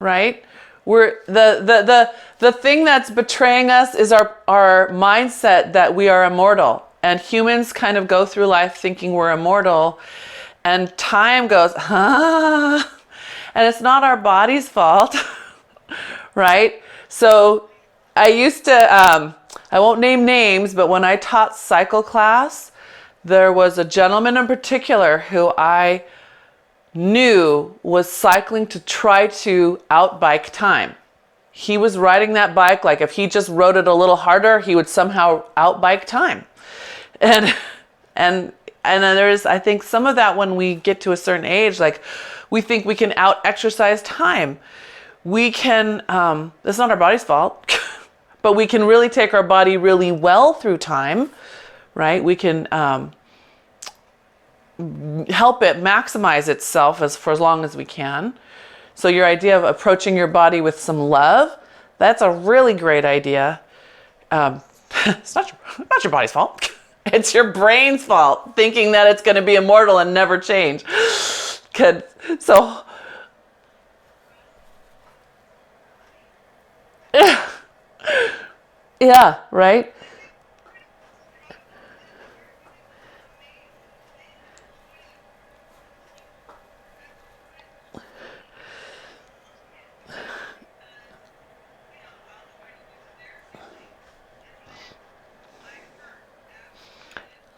right? We're the thing that's betraying us is our mindset that we are immortal. And humans kind of go through life thinking we're immortal, and time goes, and it's not our body's fault, right? So I used to, I won't name names, but when I taught cycle class, there was a gentleman in particular who I knew was cycling to try to outbike time. He was riding that bike like if he just rode it a little harder, he would somehow outbike time. And then there's, I think, some of that when we get to a certain age, like we think we can out exercise time. We can, it's not our body's fault, but we can really take our body really well through time, right? We can help it maximize itself for as long as we can. So your idea of approaching your body with some love, that's a really great idea. It's not your body's fault. It's your brain's fault, thinking that it's going to be immortal and never change. Good. So, yeah, right?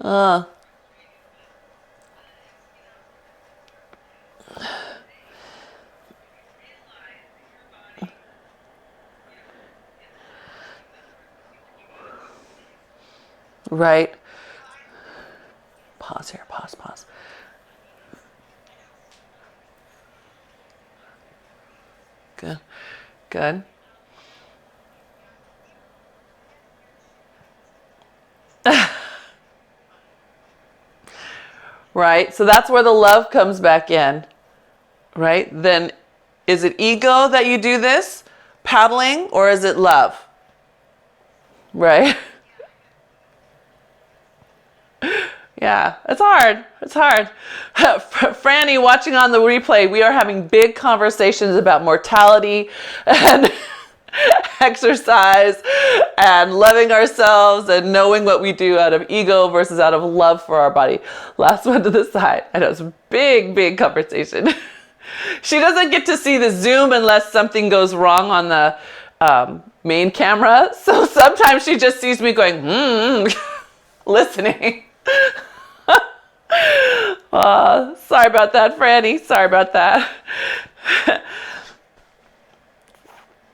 Uh, right. Pause here, pause. Good. Right? So that's where the love comes back in, right? Then is it ego that you do this, paddling, or is it love? Right? Yeah, it's hard. It's hard. Franny, watching on the replay, we are having big conversations about mortality and exercise and loving ourselves and knowing what we do out of ego versus out of love for our body. Last one to the side. I know it's a big conversation. She doesn't get to see the Zoom unless something goes wrong on the main camera. So sometimes she just sees me going, listening. Sorry about that, Franny. Sorry about that.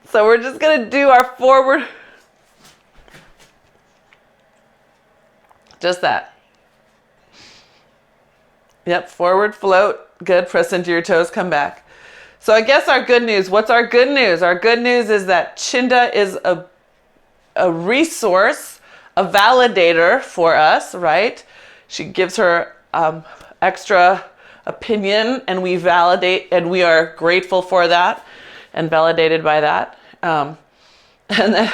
So we're just going to do our forward. Just that. Yep, forward float. Good. Press into your toes, come back. So I guess our good news, what's our good news? Our good news is that Chinda is a resource, a validator for us, right? She gives her extra opinion and we validate and we are grateful for that and validated by that. And then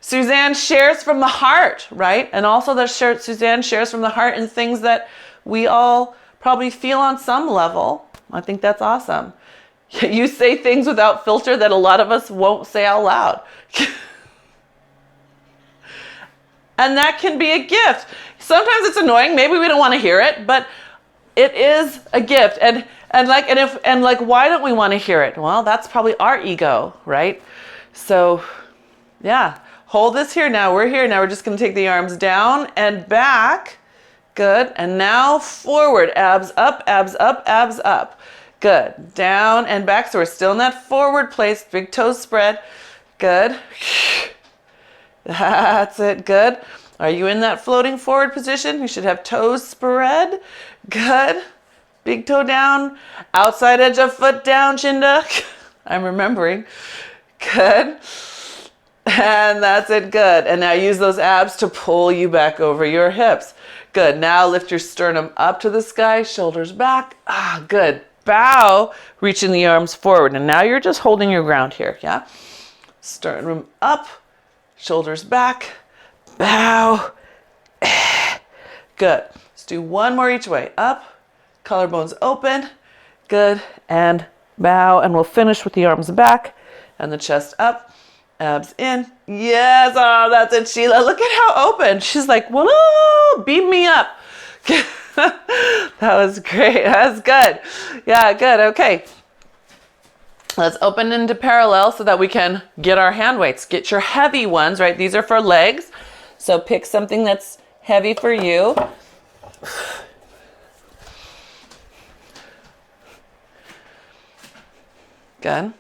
Suzanne shares from the heart, right? And also Suzanne shares from the heart in things that we all probably feel on some level. I think that's awesome. You say things without filter that a lot of us won't say out loud. And that can be a gift. Sometimes it's annoying. Maybe we don't want to hear it, but it is a gift. And why don't we want to hear it? Well, that's probably our ego, right? So, yeah. Hold this here now. We're here now. We're just going to take the arms down and back. Good. And now forward. Abs up, abs up, abs up. Good. Down and back. So we're still in that forward place. Big toes spread. Good. That's it. Good. Are you in that floating forward position? You should have toes spread. Good. Big toe down. Outside edge of foot down, Chinda. I'm remembering. Good. And that's it. Good. And now use those abs to pull you back over your hips. Good. Now lift your sternum up to the sky, shoulders back. Good. Bow, reaching the arms forward. And now you're just holding your ground here. Yeah. Sternum up, shoulders back, bow. Good. Let's do one more each way. Up, collarbones open. Good. And Bow, and we'll finish with the arms back and the chest up, abs in. Yes, oh, that's it, Sheila. Look at how open. She's like, whoa, beam me up. That was great. That was good. Yeah, good. Okay. Let's open into parallel so that we can get our hand weights. Get your heavy ones, right? These are for legs. So pick something that's heavy for you. Good.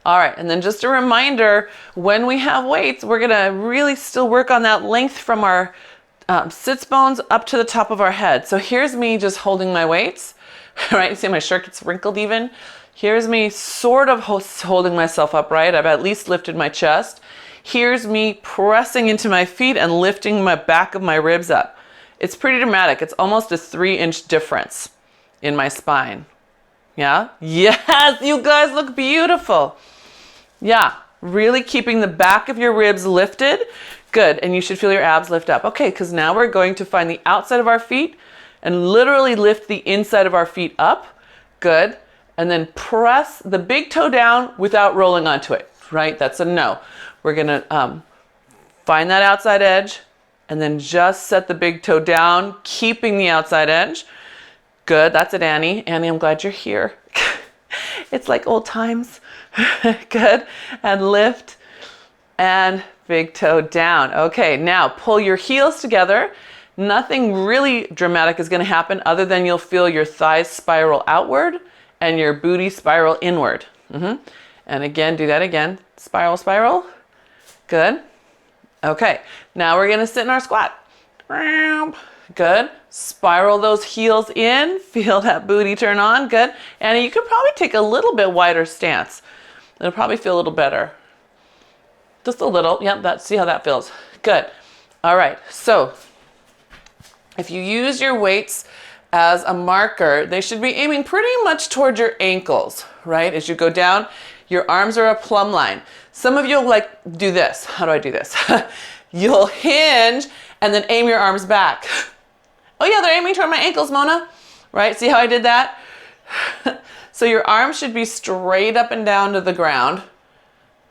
All right, and then just a reminder, when we have weights, we're gonna really still work on that length from our sits bones up to the top of our head. So here's me just holding my weights, right? You see my shirt gets wrinkled even. Here's me sort of holding myself upright. I've at least lifted my chest. Here's me pressing into my feet and lifting my back of my ribs up. It's pretty dramatic. It's almost a 3-inch difference in my spine. Yeah? Yes, you guys look beautiful. Yeah, really keeping the back of your ribs lifted. Good, and you should feel your abs lift up. Okay, because now we're going to find the outside of our feet and literally lift the inside of our feet up. Good, and then press the big toe down without rolling onto it, right? That's a no. We're gonna find that outside edge and then just set the big toe down, keeping the outside edge. Good, that's it, Annie. Annie, I'm glad you're here. It's like old times. Good, and lift and big toe down. Okay, now pull your heels together. Nothing really dramatic is gonna happen other than you'll feel your thighs spiral outward and your booty spiral inward. And again, do that again. Spiral, spiral. Good. Okay, now we're gonna sit in our squat. Good. Spiral those heels in. Feel that booty turn on. Good. And you could probably take a little bit wider stance. It'll probably feel a little better. Just a little. Yep, see how that feels. Good. All right, so if you use your weights as a marker, they should be aiming pretty much toward your ankles, right? As you go down, your arms are a plumb line. Some of you will like do this. How do I do this? You'll hinge and then aim your arms back. Oh yeah, they're aiming toward my ankles, Mona. Right, see how I did that? So your arms should be straight up and down to the ground.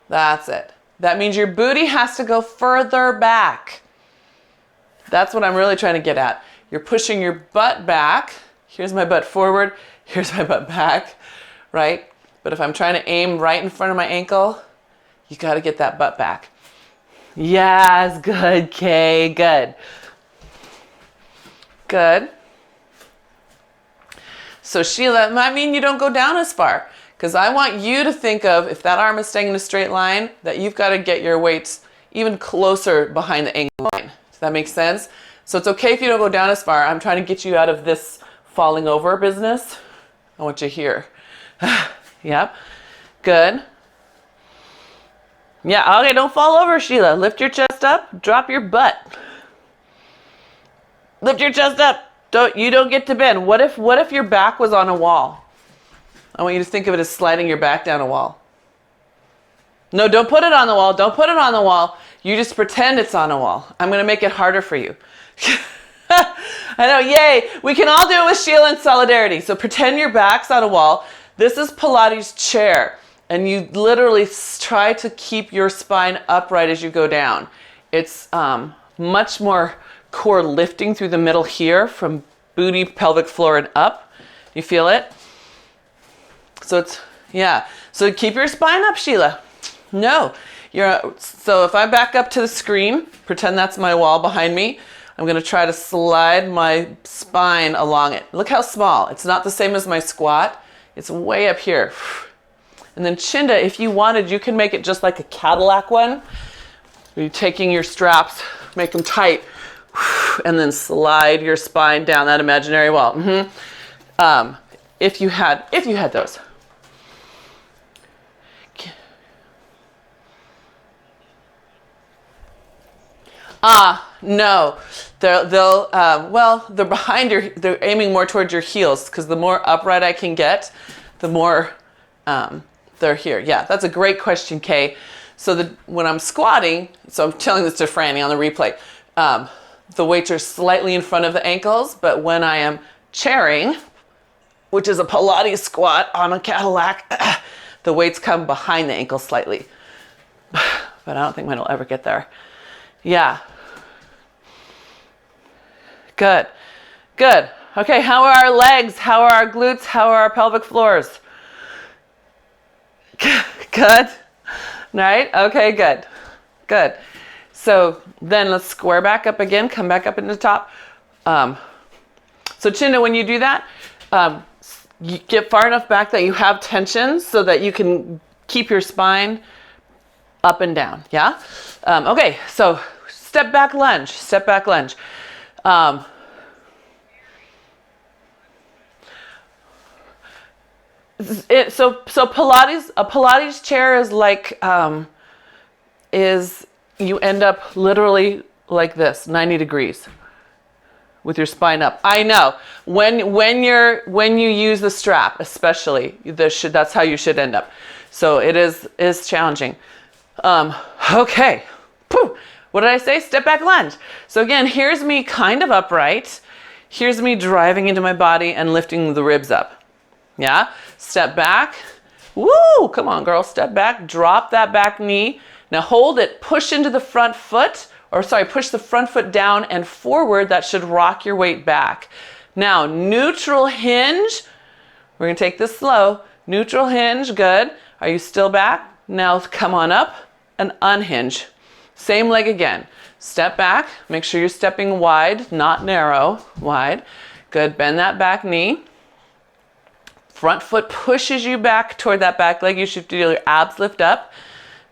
That's it. That means your booty has to go further back. That's what I'm really trying to get at. You're pushing your butt back. Here's my butt forward. Here's my butt back, right? But if I'm trying to aim right in front of my ankle, you got to get that butt back. Yes, good, Kay, good. Good. So Sheila, it might mean you don't go down as far, because I want you to think of, if that arm is staying in a straight line, that you've got to get your weights even closer behind the ankle line. Does that make sense? So it's okay if you don't go down as far. I'm trying to get you out of this falling over business. I want you here. Yep. Good. Yeah, okay, don't fall over, Sheila. Lift your chest up, drop your butt. Lift your chest up. You don't get to bend. What if your back was on a wall? I want you to think of it as sliding your back down a wall. No, don't put it on the wall. Don't put it on the wall. You just pretend it's on a wall. I'm going to make it harder for you. I know, yay. We can all do it with Sheila in solidarity. So pretend your back's on a wall. This is Pilates chair. And you literally try to keep your spine upright as you go down. It's much more core lifting through the middle here from booty, pelvic floor, and up. You feel it? So it's, yeah. So keep your spine up, Sheila. No. So if I back up to the screen, pretend that's my wall behind me, I'm going to try to slide my spine along it. Look how small. It's not the same as my squat. It's way up here. And then Chinda, if you wanted, you can make it just like a Cadillac one. You're taking your straps, make them tight, and then slide your spine down that imaginary wall. If you had those. No, they're behind they're aiming more towards your heels, because the more upright I can get, the more they're here. Yeah, that's a great question, Kay. So when I'm squatting, so I'm telling this to Franny on the replay, the weights are slightly in front of the ankles, but when I am chairing, which is a Pilates squat on a Cadillac. The weights come behind the ankle slightly, but I don't think mine will ever get there. Yeah. Good. Good. Okay, how are our legs? How are our glutes? How are our pelvic floors? Good. Right? Okay, good. Good. So then let's square back up again, come back up into the top. So Chinda, when you do that, you get far enough back that you have tension so that you can keep your spine up and down. Yeah? Okay, so step back lunge, step back lunge. So Pilates, a Pilates chair is like, you end up literally like this, 90 degrees with your spine up. I know when you use the strap, especially that's how you should end up. So it is challenging. Okay. Whew. What did I say? Step back lunge. So again, here's me kind of upright. Here's me driving into my body and lifting the ribs up. Yeah. Step back. Woo! Come on, girl. Step back. Drop that back knee. Now hold it. Push into the front foot. Push the front foot down and forward. That should rock your weight back. Now, neutral hinge. We're going to take this slow. Neutral hinge. Good. Are you still back? Now come on up and unhinge. Same leg again. Step back. Make sure you're stepping wide, not narrow. Wide. Good. Bend that back knee. Front foot pushes you back toward that back leg. You should feel your abs lift up.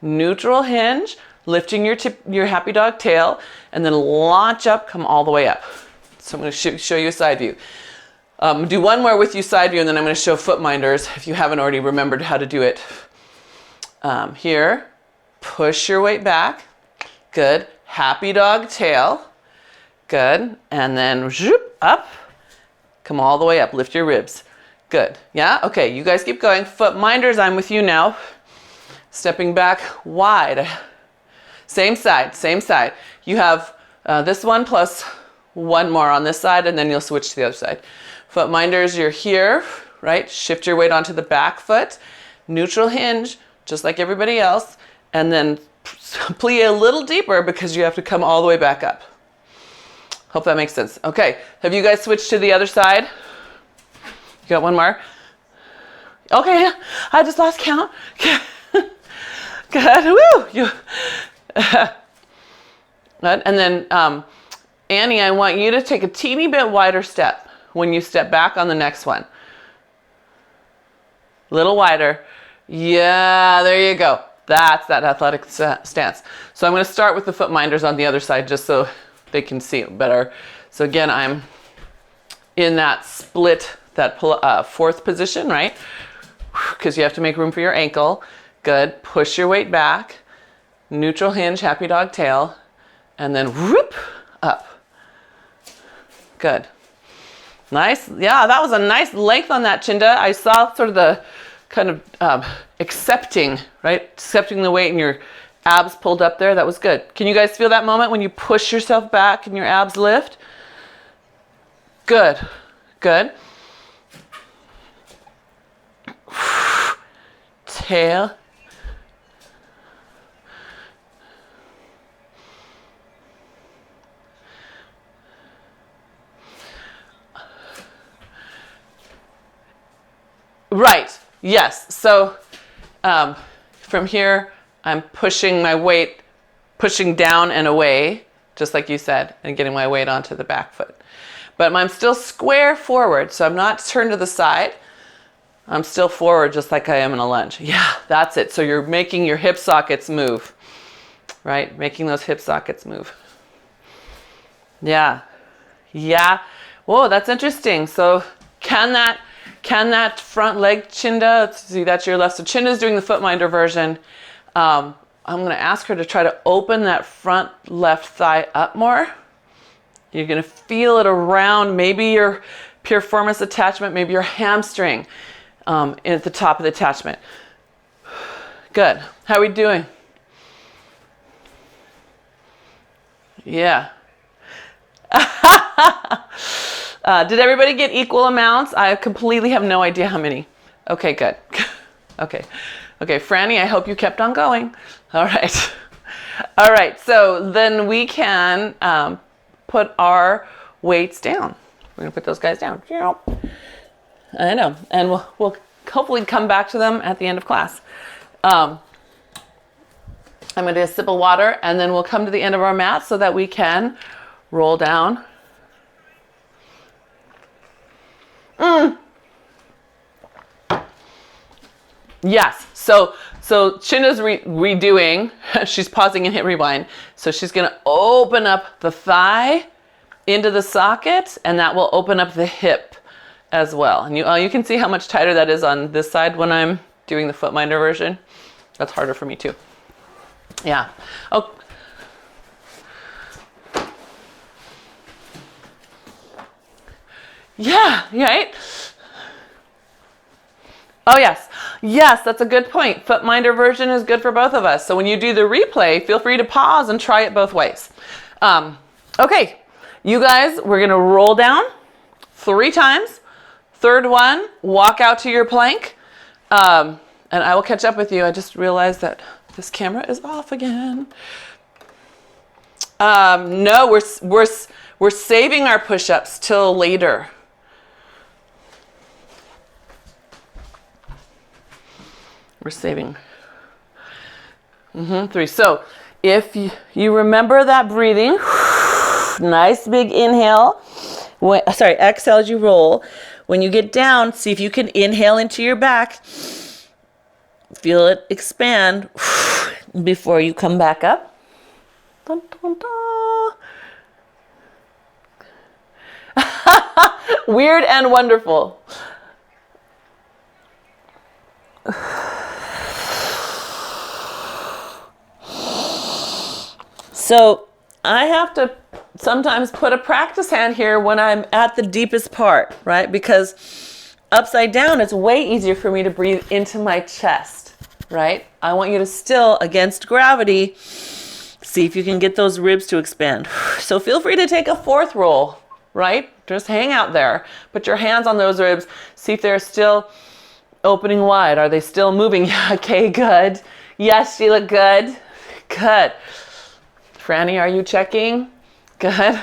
Neutral hinge. Lifting your happy dog tail, and then launch up, come all the way up. So I'm going to show you a side view. Do one more with you side view, and then I'm going to show foot minders if you haven't already remembered how to do it. Here, push your weight back. Good. Happy dog tail. Good. And then zoop, up. Come all the way up. Lift your ribs. Good. Yeah? Okay, you guys keep going. Foot minders, I'm with you now. Stepping back wide. Same side, same side. You have this one plus one more on this side, and then you'll switch to the other side. Foot minders, you're here, right? Shift your weight onto the back foot. Neutral hinge, just like everybody else. And then plie a little deeper because you have to come all the way back up. Hope that makes sense. Okay, have you guys switched to the other side? You got one more? Okay, I just lost count. Good, woo! And then Annie, I want you to take a teeny bit wider step when you step back on the next one. Little wider. Yeah, there you go. That's that athletic stance. So I'm going to start with the foot minders on the other side just so they can see it better. So again, I'm in that split, that fourth position, right? Because you have to make room for your ankle. Good. Push your weight back. Neutral hinge, happy dog tail, and then whoop, up. Good. Nice. Yeah, that was a nice length on that, Chinda. I saw sort of the kind of accepting, right? Accepting the weight and your abs pulled up there. That was good. Can you guys feel that moment when you push yourself back and your abs lift? Good. Good. Tail. Right. Yes. So from here, I'm pushing my weight, pushing down and away, just like you said, and getting my weight onto the back foot. But I'm still square forward, so I'm not turned to the side. I'm still forward just like I am in a lunge. Yeah, that's it. So you're making your hip sockets move, right? Making those hip sockets move. Yeah. Yeah. Whoa, that's interesting. So can that front leg, Chinda, let's see, that's your left. So Chinda's doing the footminder version. I'm going to ask her to try to open that front left thigh up more. You're going to feel it around maybe your piriformis attachment, maybe your hamstring at the top of the attachment. Good. How are we doing? Yeah. Did everybody get equal amounts? I completely have no idea how many. Okay, good. Okay. Okay, Franny, I hope you kept on going. All right. All right, so then we can put our weights down. We're gonna put those guys down. I know, and we'll hopefully come back to them at the end of class. I'm gonna do a sip of water, and then we'll come to the end of our mat so that we can roll down. Yes, so Chinda's redoing, she's pausing and hit rewind. So she's gonna open up the thigh into the socket, and that will open up the hip as well. And you can see how much tighter that is on this side when I'm doing the foot minder version. That's harder for me too. Yeah. Oh. Yeah, right? Oh yes. Yes, that's a good point. Foot minder version is good for both of us. So when you do the replay, feel free to pause and try it both ways. Okay, you guys, we're gonna roll down 3 times. Third one, walk out to your plank. And I will catch up with you. I just realized that this camera is off again. No, we're saving our push-ups till later. We're saving 3. So if you remember that breathing, nice big inhale. Exhale as you roll. When you get down, see if you can inhale into your back. Feel it expand before you come back up. Dun, dun, dun. Weird and wonderful. So I have to sometimes put a practice hand here when I'm at the deepest part, right? Because upside down, it's way easier for me to breathe into my chest, right? I want you to still, against gravity, see if you can get those ribs to expand. So feel free to take a 4th roll, right? Just hang out there. Put your hands on those ribs. See if they're still opening wide. Are they still moving? Okay, good. Yes, Sheila, good. Good. Franny, are you checking? Good.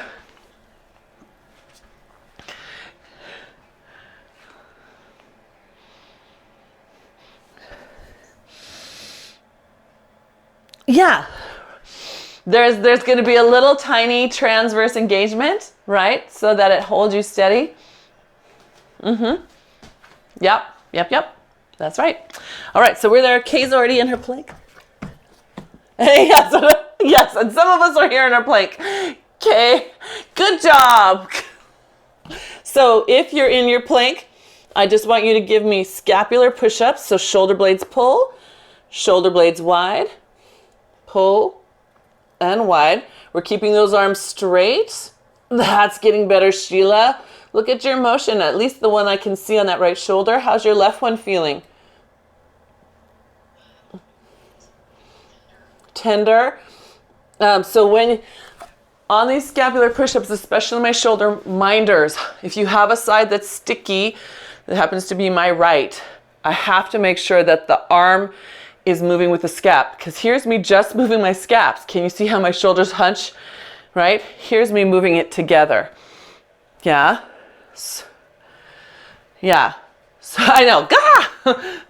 Yeah. There's going to be a little tiny transverse engagement, right? So that it holds you steady. Yep. That's right. All right, so we're there. Kay's already in her plank. Yes, and some of us are here in our plank. Okay, good job. So if you're in your plank, I just want you to give me scapular push-ups. So shoulder blades pull, shoulder blades wide, pull, and wide. We're keeping those arms straight. That's getting better, Sheila. Look at your motion, at least the one I can see on that right shoulder. How's your left one feeling? Tender. So when on these scapular push-ups, especially my shoulder minders, if you have a side that's sticky, that happens to be my right, I have to make sure that the arm is moving with the scap, because here's me just moving my scaps. Can you see how my shoulders hunch, right? Here's me moving it together. Yeah. Yeah. So I know. Gah!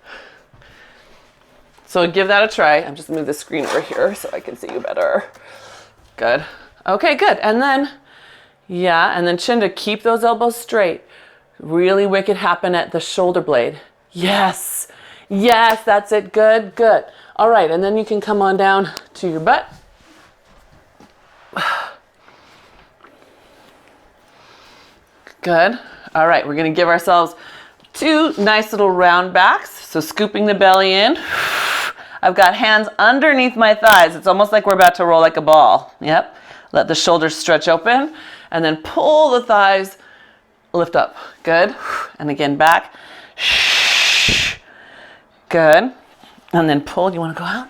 So give that a try. I'm just move the screen over here so I can see you better. Good. Okay, good. And then, yeah, and then Chinda, keep those elbows straight. Really make it happen at the shoulder blade. Yes. Yes, that's it. Good, good. All right, and then you can come on down to your butt. Good. All right, we're going to give ourselves 2 nice little round backs. So scooping the belly in. I've got hands underneath my thighs. It's almost like we're about to roll like a ball. Yep. Let the shoulders stretch open and then pull the thighs, lift up. Good. And again, back. Good. And then pull. Do you want to go out?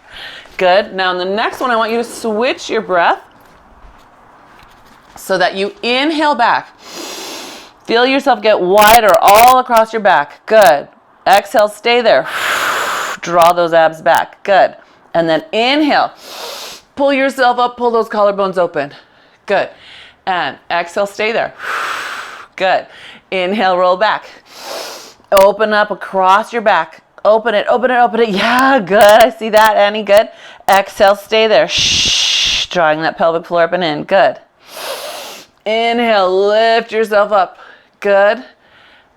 Good. Now in the next one, I want you to switch your breath so that you inhale back Feel yourself get wider all across your back. Good. Exhale, stay there. Draw those abs back. Good. And then inhale. Pull yourself up, pull those collarbones open. Good. And exhale, stay there. Good. Inhale, roll back. Open up across your back. Open it, open it, open it. Yeah, good. I see that, Annie. Good. Exhale, stay there. Shh. Drawing that pelvic floor up and in. Good. Inhale, lift yourself up. Good.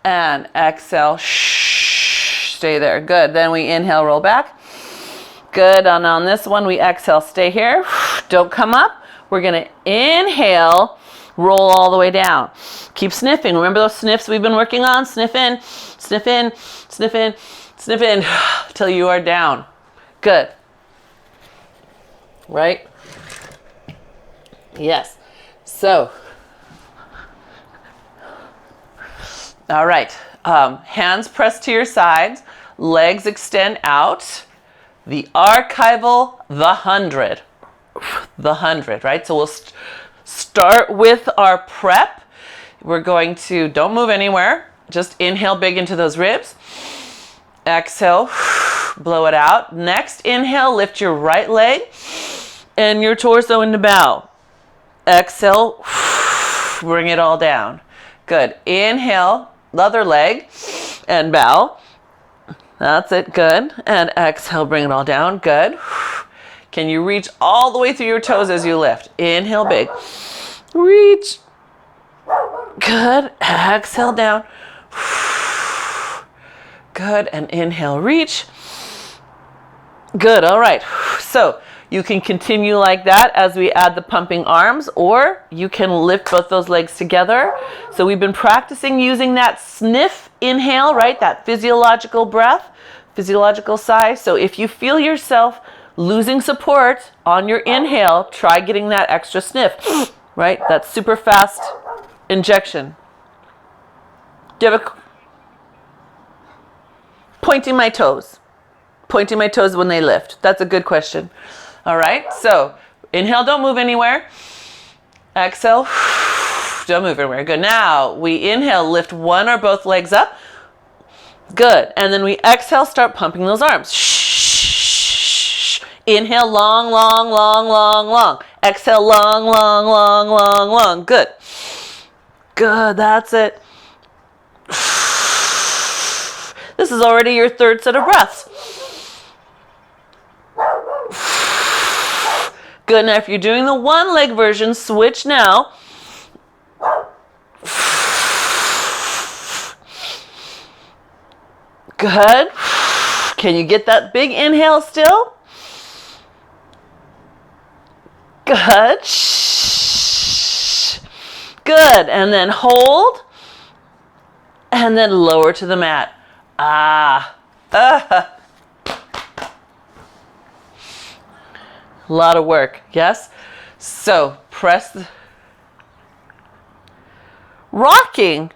And exhale, shh. Stay there. Good. Then we inhale, roll back. Good. And on this one, we exhale, stay here. Don't come up. We're going to inhale, roll all the way down. Keep sniffing. Remember those sniffs we've been working on? Sniff in, sniff in, sniff in, sniff in, till you are down. Good. Right? Yes. So, all right. Hands pressed to your sides, legs extend out. The archival, the 100. The 100, right? So we'll start with our prep. We're going to, don't move anywhere. Just inhale big into those ribs. Exhale, blow it out. Next inhale, lift your right leg and your torso into bow. Exhale, bring it all down. Good. Inhale, the other leg and bow. That's it. Good. And exhale, bring it all down. Good. Can you reach all the way through your toes as you lift? Inhale big. Reach. Good. Exhale down. Good. And inhale, reach. Good. All right. So you can continue like that as we add the pumping arms, or you can lift both those legs together. So we've been practicing using that sniff inhale, right? That physiological breath, physiological sigh. So if you feel yourself losing support on your inhale, try getting that extra sniff, right? That super fast injection. Do you have a... Pointing my toes. Pointing my toes when they lift. That's a good question. All right, so inhale, don't move anywhere. Exhale, don't move anywhere. Good. Now we inhale, lift one or both legs up. Good. And then we exhale, start pumping those arms. Shh. Inhale, long, long, long, long, long. Exhale, long, long, long, long, long. Good. Good. That's it. This is already your third set of breaths. Good. Now if you're doing the one leg version, switch now. Good. Can you get that big inhale still? Good. Good. And then hold. And then lower to the mat. A lot of work, yes? So press rocking.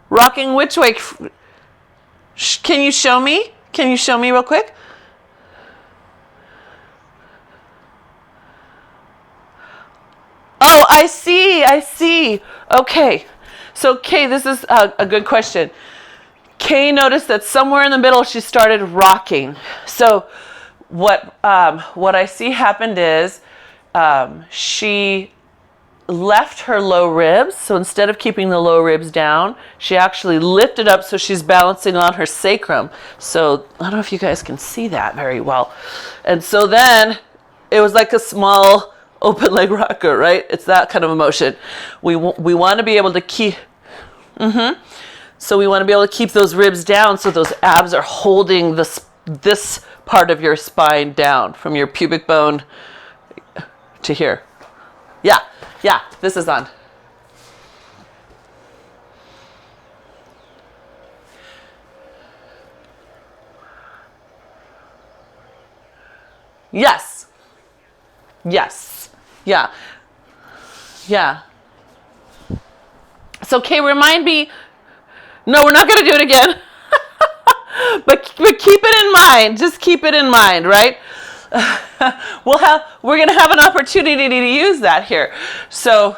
Rocking which way? Can you show me? Can you show me real quick? Oh, I see. Okay. So Kay, this is a good question. Kay noticed that somewhere in the middle she started rocking. So what I see happened is she left her low ribs. So instead of keeping the low ribs down, she actually lifted up so she's balancing on her sacrum. So I don't know if you guys can see that very well. And so then it was like a small open leg rocker, right? It's that kind of a motion. We want to be able to keep... So we want to be able to keep those ribs down so those abs are holding this part of your spine down from your pubic bone to here. Yeah, this is on. Yes. Yeah. So, Kay, remind me. No, we're not going to do it again. but keep it in mind. Just keep it in mind, right? We're going to have an opportunity to use that here. So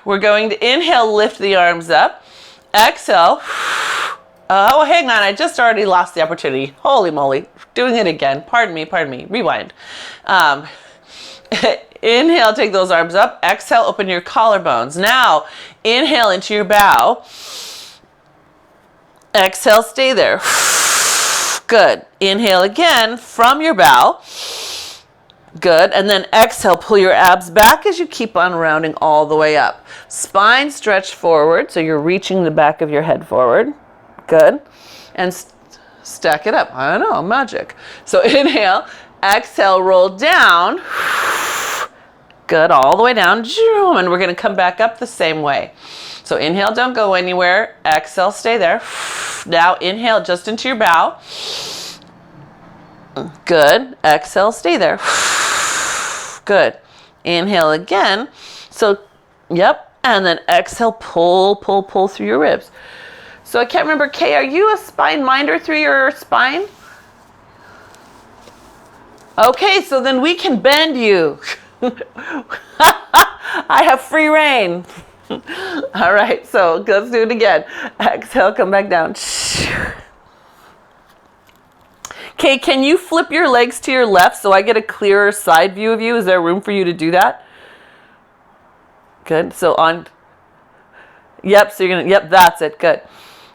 We're going to inhale, lift the arms up. Exhale. Oh, hang on. I just already lost the opportunity. Holy moly. Doing it again. Pardon me. Rewind. Inhale, take those arms up. Exhale, open your collarbones. Now, inhale into your bow. Exhale, stay there. Good. Inhale again from your bow. Good. And then exhale, pull your abs back as you keep on rounding all the way up. Spine stretch forward, so you're reaching the back of your head forward. Good. And stack it up. I know, magic. So inhale, exhale, roll down. Good. All the way down. And we're going to come back up the same way. So inhale, don't go anywhere. Exhale, stay there. Now inhale just into your bow. Good. Exhale, stay there. Good. Inhale again. So, yep. And then exhale, pull through your ribs. So I can't remember, Kay, are you a spine minder through your spine? Okay, so then we can bend you. I have free reign. All right, so let's do it again. Exhale, come back down. Okay, can you flip your legs to your left so I get a clearer side view of you? Is there room for you to do that? Good. So on. Yep, so you're going to, yep, that's it. Good.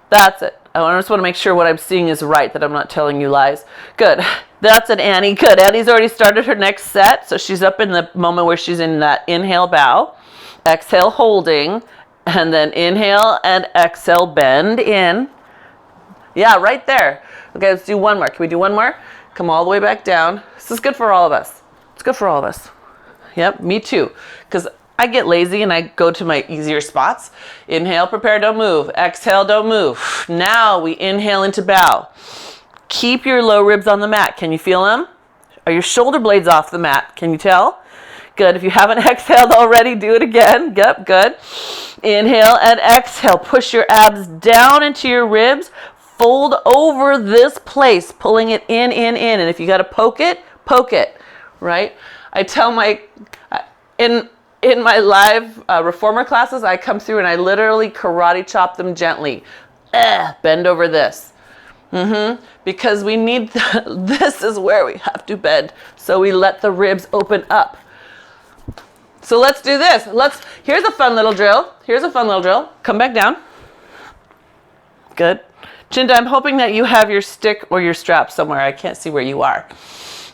That's it. I just want to make sure what I'm seeing is right, that I'm not telling you lies. Good. That's it, Annie. Good. Annie's already started her next set, so she's up in the moment where she's in that inhale bow. Exhale, holding, and then inhale and exhale, bend in. Yeah, right there. Okay, let's do one more. Can we do one more? Come all the way back down. This is good for all of us. It's good for all of us. Yep, me too. Because I get lazy and I go to my easier spots. Inhale, prepare, don't move. Exhale, don't move. Now we inhale into bow. Keep your low ribs on the mat. Can you feel them? Are your shoulder blades off the mat? Can you tell? Good. If you haven't exhaled already, do it again. Yep, good. Inhale and exhale. Push your abs down into your ribs. Fold over this place, pulling it in. And if you got to poke it, right? I tell in my live reformer classes, I come through and I literally karate chop them gently. Bend over this. Because we need, this is where we have to bend. So we let the ribs open up. So let's do this. Here's a fun little drill. Come back down. Good. Chinda, I'm hoping that you have your stick or your strap somewhere. I can't see where you are.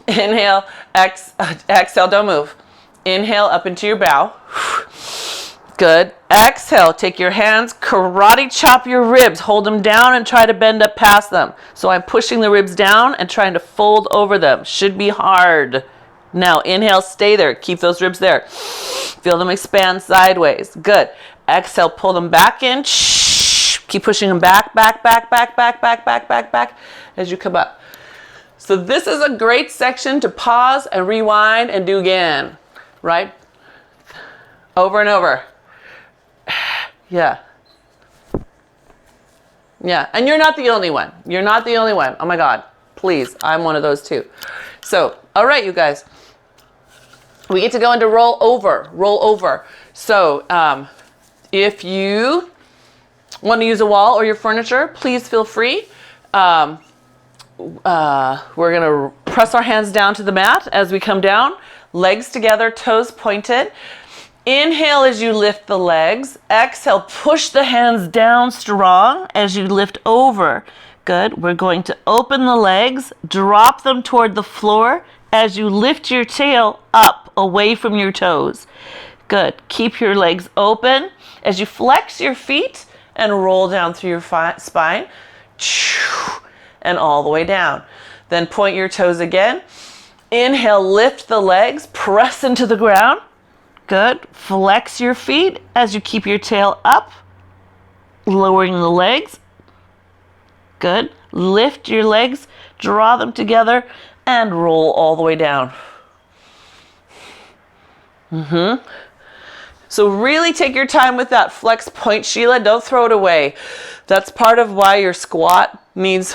Inhale, exhale, don't move. Inhale up into your bow. Good. Exhale, take your hands, karate chop your ribs. Hold them down and try to bend up past them. So I'm pushing the ribs down and trying to fold over them. Should be hard. Now inhale, stay there. Keep those ribs there. Feel them expand sideways. Good. Exhale, pull them back in. Keep pushing them back as you come up. So this is a great section to pause and rewind and do again, right? Over and over. Yeah. Yeah, and you're not the only one. Oh my God, please, I'm one of those too. So, all right, you guys. We get to go into roll over. So, if you want to use a wall or your furniture, please feel free. We're going to press our hands down to the mat as we come down. Legs together, toes pointed. Inhale as you lift the legs. Exhale, push the hands down strong as you lift over. Good. We're going to open the legs, drop them toward the floor as you lift your tail up away from your toes. Good. Keep your legs open as you flex your feet and roll down through your spine and all the way down. Then point your toes again. Inhale, lift the legs, press into the ground. Good. Flex your feet as you keep your tail up, lowering the legs. Good. Lift your legs, draw them together, and roll all the way down. So really take your time with that flex point, Sheila. Don't throw it away. That's part of why your squat needs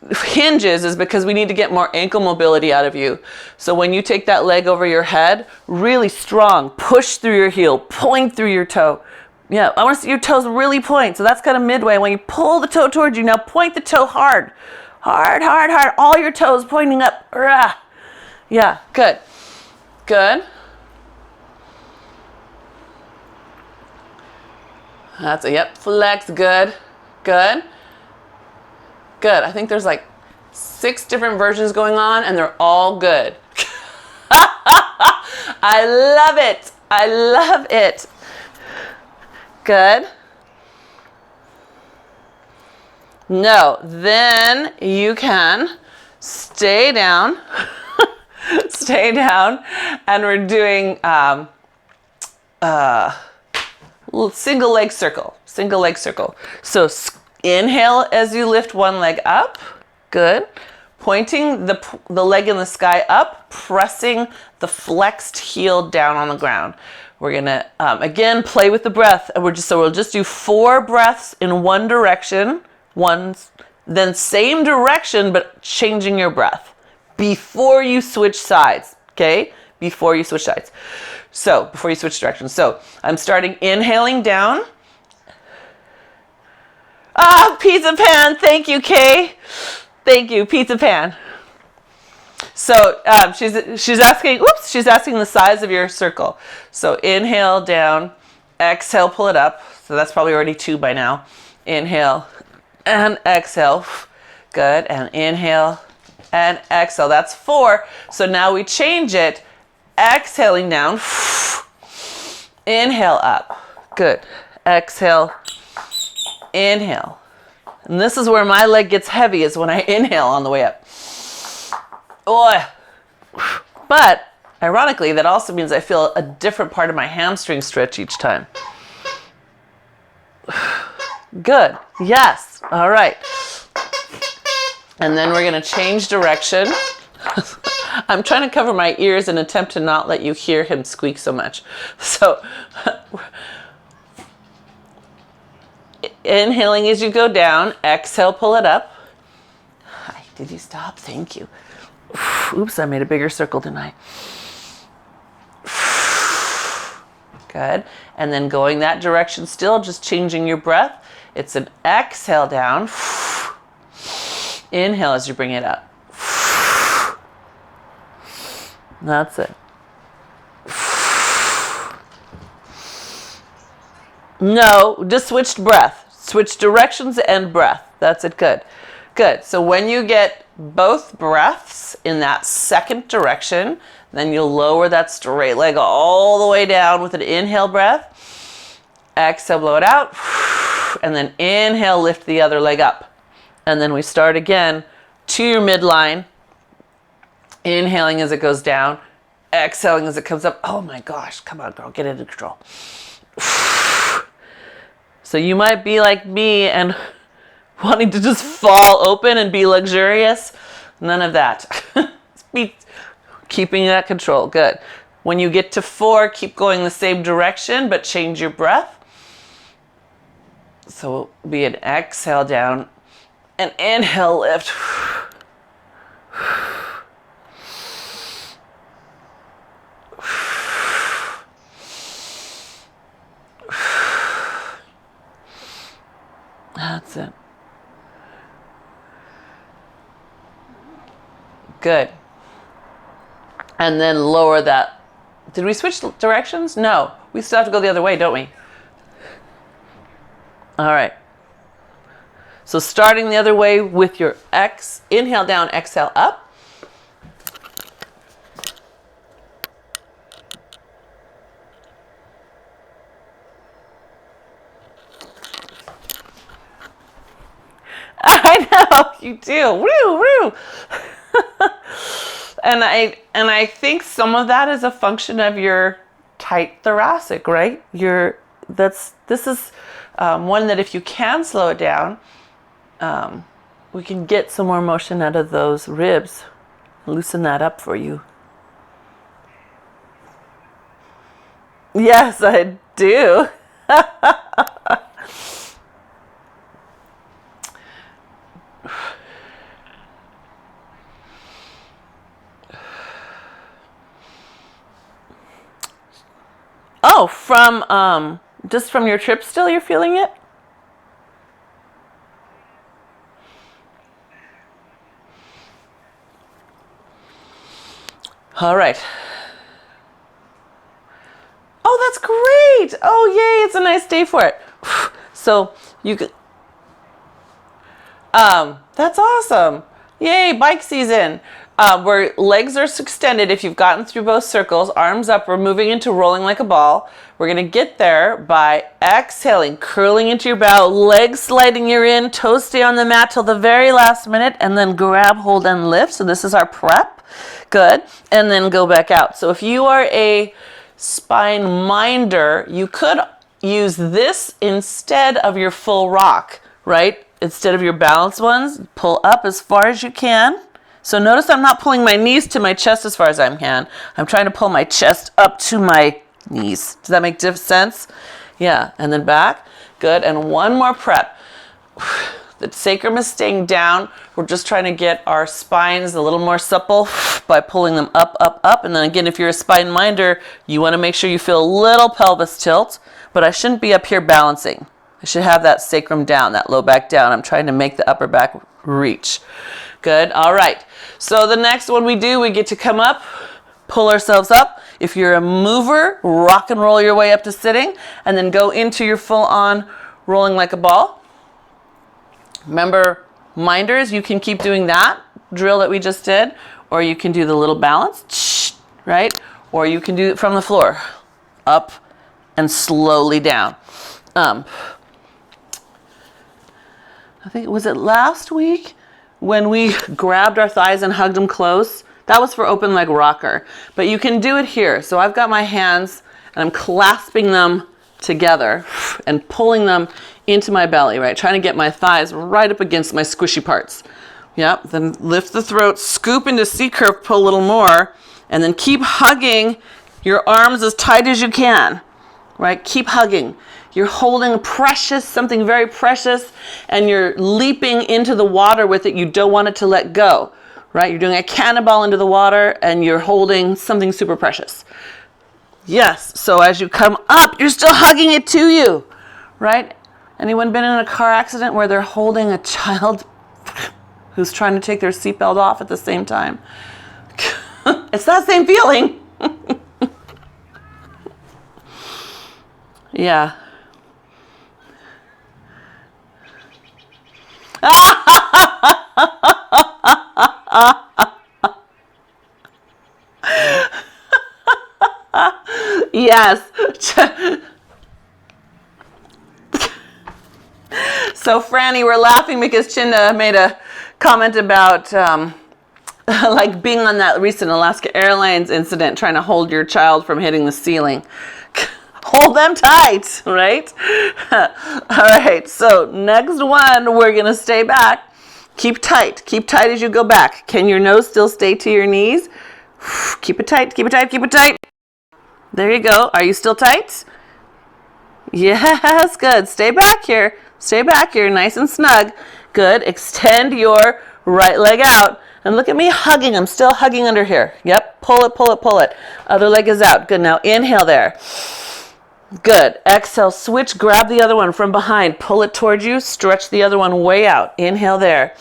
hinges is because we need to get more ankle mobility out of you. So when you take that leg over your head, really strong, push through your heel, point through your toe. Yeah, I want to see your toes really point. So that's kind of midway. When you pull the toe towards you, now point the toe hard. Hard, hard, hard. All your toes pointing up. Yeah, good. Good. That's it. Yep, flex. Good. Good. Good. I think there's like 6 different versions going on and they're all good. I love it. I love it. Good. No, then you can stay down. Stay down. And we're doing single leg circle. Single leg circle. So inhale as you lift one leg up. Good. Pointing the leg in the sky up, pressing the flexed heel down on the ground. We're gonna again play with the breath. We'll just do 4 breaths in one direction, then same direction but changing your breath before you switch sides. Okay, before you switch sides. So before you switch directions. So I'm starting inhaling down. Pizza pan. Thank you, Kay. Thank you, pizza pan. So she's asking the size of your circle. So inhale down, exhale, pull it up. So that's probably already 2 by now. Inhale and exhale. Good. And inhale and exhale. That's 4. So now we change it. Exhaling down. Inhale up. Good. Exhale. Inhale. And this is where my leg gets heavy, is when I inhale on the way up. Oh. But ironically, that also means I feel a different part of my hamstring stretch each time. Good. Yes. All right. And then we're going to change direction. I'm trying to cover my ears in an attempt to not let you hear him squeak so much. So inhaling as you go down, exhale, pull it up. Hi, did you stop? Thank you. Oops, I made a bigger circle, didn't I? Good. And then going that direction still, just changing your breath. It's an exhale down. Inhale as you bring it up. That's it. No, just switched breath. Switch directions and breath. That's it. Good. Good. So when you get both breaths in that second direction, then you'll lower that straight leg all the way down with an inhale breath. Exhale, blow it out. And then inhale, lift the other leg up. And then we start again to your midline. Inhaling as it goes down. Exhaling as it comes up. Oh my gosh. Come on, girl. Get into control. So you might be like me and wanting to just fall open and be luxurious. None of that. Be keeping that control. Good. When you get to 4, keep going the same direction, but change your breath. So it'll be an exhale down, an inhale lift. That's it. Good. And then lower that. Did we switch directions? No. We still have to go the other way, don't we? All right. So starting the other way with your inhale down, exhale up. I know you do. Woo, woo. And I think some of that is a function of your tight thoracic, right? This is one that if you can slow it down, we can get some more motion out of those ribs. Loosen that up for you. Yes, I do. Oh, from just from your trip still you're feeling it? All right. Oh, that's great. Oh, yay, it's a nice day for it. So you could, that's awesome. Yay, bike season. Where legs are extended if you've gotten through both circles, arms up, we're moving into rolling like a ball. We're gonna get there by exhaling, curling into your bow, legs sliding you in, toes stay on the mat till the very last minute, and then grab, hold, and lift. So this is our prep. Good. And then go back out. So if you are a spine minder, you could use this instead of your full rock, right? Instead of your balance ones, pull up as far as you can. So notice I'm not pulling my knees to my chest as far as I can. I'm trying to pull my chest up to my knees. Does that make sense? Yeah, and then back. Good, and one more prep. The sacrum is staying down. We're just trying to get our spines a little more supple by pulling them up, up, up. And then again, if you're a spine minder, you want to make sure you feel a little pelvis tilt, but I shouldn't be up here balancing. I should have that sacrum down, that low back down. I'm trying to make the upper back reach. Good, all right. So the next one we do, we get to come up, pull ourselves up. If you're a mover, rock and roll your way up to sitting, and then go into your full on rolling like a ball. Remember, minders, you can keep doing that drill that we just did, or you can do the little balance, right? Or you can do it from the floor, up and slowly down. I think, was it last week when we grabbed our thighs and hugged them close? That was for open leg rocker, but you can do it here. So I've got my hands and I'm clasping them together and pulling them into my belly, right? Trying to get my thighs right up against my squishy parts. Yep, then lift the throat, scoop into C-curve, pull a little more, and then keep hugging your arms as tight as you can, right? Keep hugging. You're holding precious, something very precious, and you're leaping into the water with it. You don't want it to let go, right? You're doing a cannonball into the water and you're holding something super precious. Yes, so as you come up, you're still hugging it to you, right? Anyone been in a car accident where they're holding a child who's trying to take their seatbelt off at the same time? It's that same feeling. Yeah. Yes. So Franny, we're laughing because Chinda made a comment about like being on that recent Alaska Airlines incident, trying to hold your child from hitting the ceiling. Hold them tight, right? All right, so next one, we're gonna stay back. Keep tight as you go back. Can your nose still stay to your knees? Keep it tight, keep it tight, keep it tight. There you go. Are you still tight? Yes, good. Stay back here, nice and snug. Good, extend your right leg out. And look at me hugging, I'm still hugging under here. Yep, pull it, pull it, pull it. Other leg is out. Good, now inhale there. Good. Exhale, switch, grab the other one from behind. Pull it towards you, stretch the other one way out. Inhale there.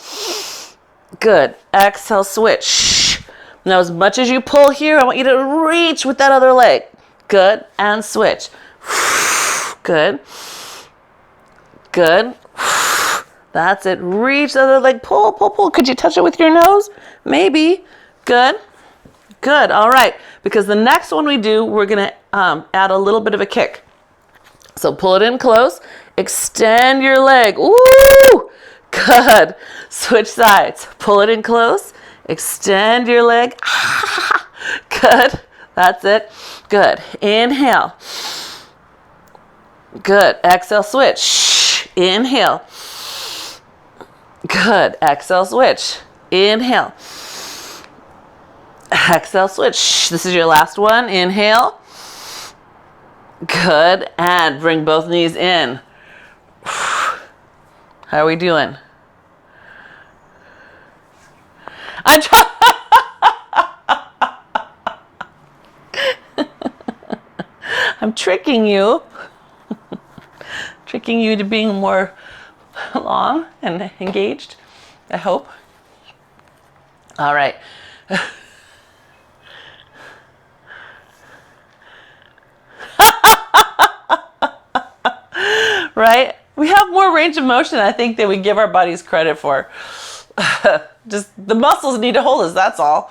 Good. Exhale, switch. Now as much as you pull here, I want you to reach with that other leg. Good. And switch. Good. Good. That's it. Reach the other leg. Pull, pull, pull. Could you touch it with your nose? Maybe. Good. Good. All right. Because the next one we do, we're going to add a little bit of a kick. So pull it in close. Extend your leg. Ooh. Good. Switch sides. Pull it in close. Extend your leg. Good. That's it. Good. Inhale. Good. Exhale, switch. Inhale. Good. Exhale, switch. Inhale. Exhale, switch. This is your last one. Inhale. Good. And bring both knees in. How are we doing? I'm trying. I'm tricking you. Tricking you to being more long and engaged, I hope. All right. Right? We have more range of motion, I think, than we give our bodies credit for. Just the muscles need to hold us, that's all.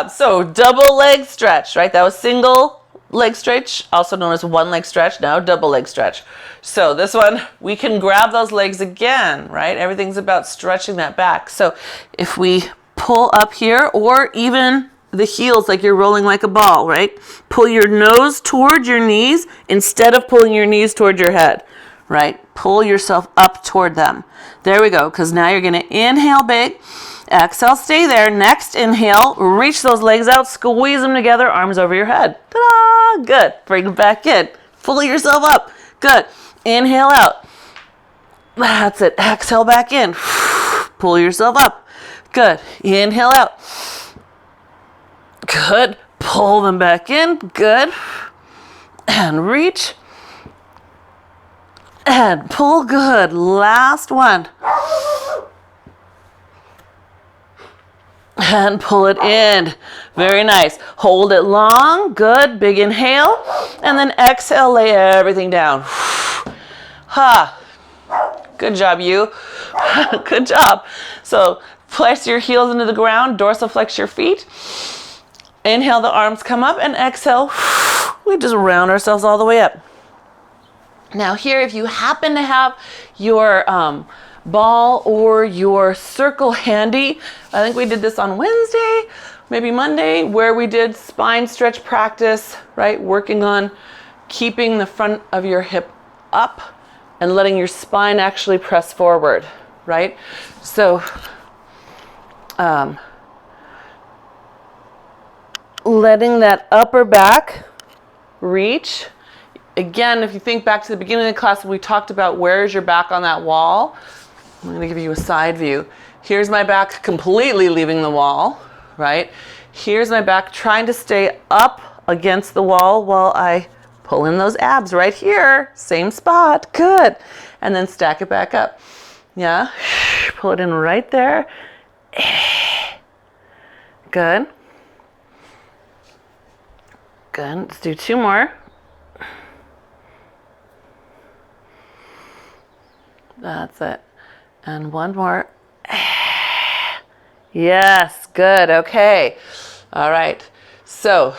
So double leg stretch, right? That was single leg stretch, also known as one leg stretch, now double leg stretch. So this one, we can grab those legs again, right? Everything's about stretching that back. So if we pull up here, or even the heels like you're rolling like a ball, right? Pull your nose towards your knees instead of pulling your knees toward your head, right? Pull yourself up toward them. There we go, because now you're going to inhale big. Exhale, stay there. Next inhale, reach those legs out, squeeze them together, arms over your head. Ta-da! Good. Bring them back in. Pull yourself up. Good. Inhale out. That's it. Exhale back in. Pull yourself up. Good. Inhale out. Good. Pull them back in. Good. And reach. And pull. Good. Last one. And pull it in. Very nice. Hold it long. Good. Big inhale. And then exhale, lay everything down. Ha. Good job, you. Good job. So place your heels into the ground. Dorsiflex your feet. Inhale, the arms come up, and exhale. We just round ourselves all the way up. Now here, if you happen to have your ball or your circle handy, I think we did this on Wednesday, maybe Monday, where we did spine stretch practice, right? Working on keeping the front of your hip up and letting your spine actually press forward, right? So letting that upper back reach. Again, if you think back to the beginning of the class, we talked about where is your back on that wall. I'm going to give you a side view. Here's my back completely leaving the wall, right? Here's my back trying to stay up against the wall while I pull in those abs right here. Same spot. Good. And then stack it back up. Yeah. Pull it in right there. Good. Good. Let's do two more. That's it. And one more. Yes, good. Okay. All right. So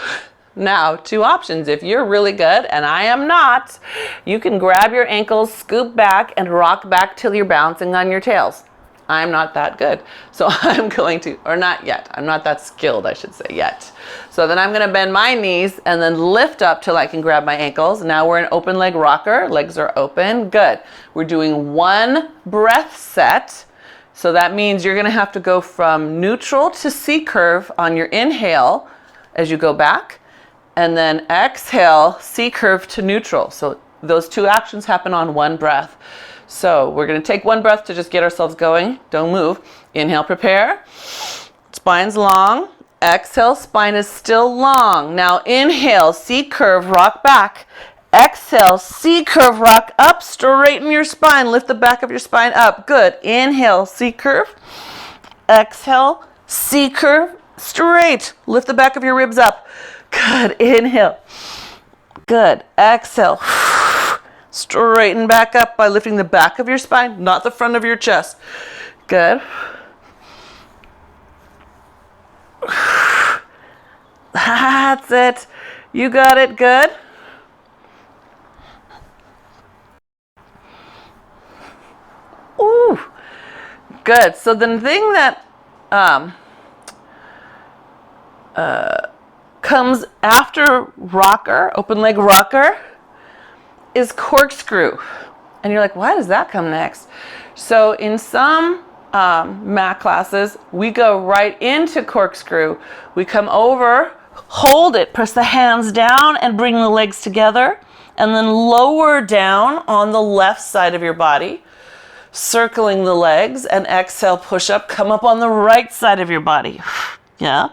now two options. If you're really good, and I am not, you can grab your ankles, scoop back, and rock back till you're bouncing on your tails. I'm not that good. So I'm going to, or not yet. I'm not that skilled, I should say, yet. So then I'm going to bend my knees and then lift up till I can grab my ankles. Now we're in open leg rocker. Legs are open. Good. We're doing one breath set. So that means you're going to have to go from neutral to C curve on your inhale as you go back. And then exhale, C curve to neutral. So those two actions happen on one breath. So we're going to take one breath to just get ourselves going. Don't move. Inhale, prepare. Spine's long. Exhale, spine is still long. Now inhale, C curve, rock back. Exhale, C curve, rock up. Straighten your spine. Lift the back of your spine up. Good. Inhale, C curve. Exhale, C curve, straight. Lift the back of your ribs up. Good. Inhale. Good. Exhale. Straighten back up by lifting the back of your spine, not the front of your chest. Good. That's it. You got it. Good. Ooh. Good. So the thing that comes after rocker, open leg rocker, is corkscrew. And you're like, why does that come next? So in some mat classes, we go right into corkscrew. We come over, hold it, press the hands down and bring the legs together, and then lower down on the left side of your body, circling the legs, and exhale, push up, come up on the right side of your body. Yeah.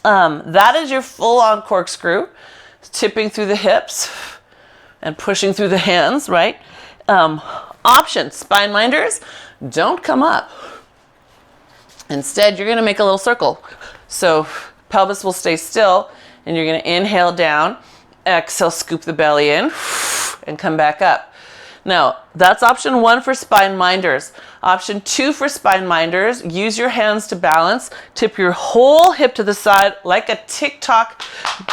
That is your full-on corkscrew. tipping through the hips and pushing through the hands, right? Option, spine minders, don't come up. Instead, you're gonna make a little circle. So pelvis will stay still, and you're gonna inhale down, exhale, scoop the belly in, and come back up. Now, that's option 1 for spine minders. Option 2 for spine minders, use your hands to balance. Tip your whole hip to the side like a tick-tock